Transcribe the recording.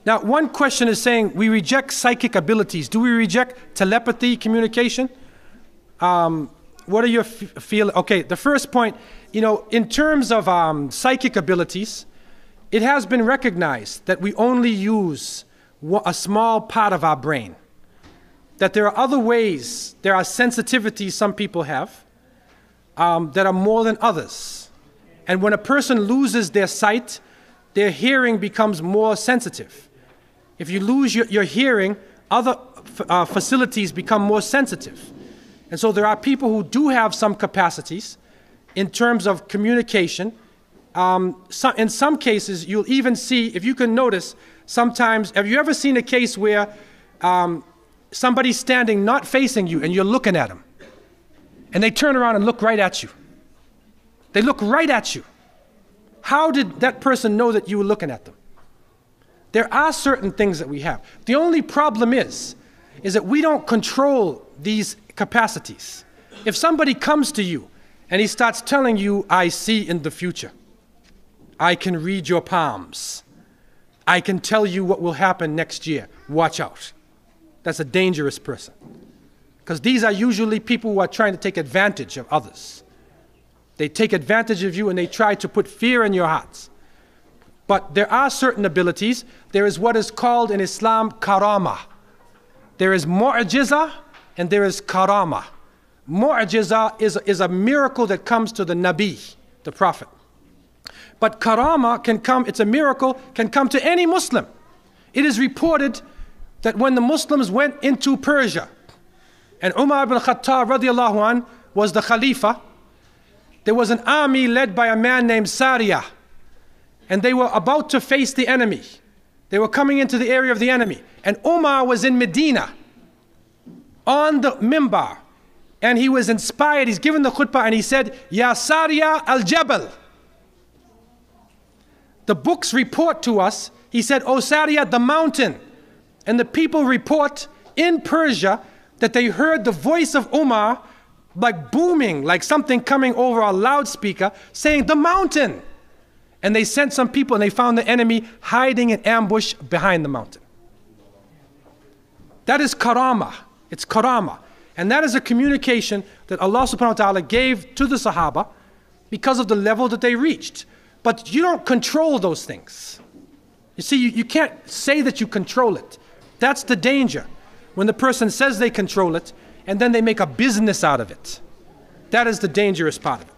Now, one question is saying we reject psychic abilities. Do we reject telepathy, communication? What are your feelings? Okay, the first point, you know, in terms of psychic abilities, it has been recognized that we only use a small part of our brain. That there are other ways, there are sensitivities some people have that are more than others. And when a person loses their sight, their hearing becomes more sensitive. If you lose your hearing, other facilities become more sensitive. And so there are people who do have some capacities in terms of communication. In some cases, you'll even see, if you can notice, sometimes, have you ever seen a case where somebody's standing not facing you and you're looking at them, and they turn around and look right at you? They look right at you. How did that person know that you were looking at them? There are certain things that we have. The only problem is that we don't control these capacities. If somebody comes to you and he starts telling you, I see in the future, I can read your palms, I can tell you what will happen next year, watch out. That's a dangerous person. Because these are usually people who are trying to take advantage of others. They take advantage of you and they try to put fear in your hearts. But there are certain abilities. There is what is called in Islam karama. There is mu'jiza and there is karama. Mu'jiza is a miracle that comes to the Nabi, the Prophet. But karama can come, it's a miracle, can come to any Muslim. It is reported that when the Muslims went into Persia, and Umar ibn Khattab radiallahu anh was the Khalifa, there was an army led by a man named Sariyah, and they were about to face the enemy. They were coming into the area of the enemy. And Umar was in Medina, on the mimbar, and he was inspired. He's given the khutbah and he said, Ya Sariyah al-Jabal. The books report to us, he said, O Sariyah, the mountain. And the people report in Persia that they heard the voice of Umar like booming, like something coming over a loudspeaker, saying, the mountain. And they sent some people and they found the enemy hiding in ambush behind the mountain. That is karama. It's karama. And that is a communication that Allah subhanahu wa ta'ala gave to the Sahaba because of the level that they reached. But you don't control those things. You see, you can't say that you control it. That's the danger. When the person says they control it and then they make a business out of it. That is the dangerous part of it.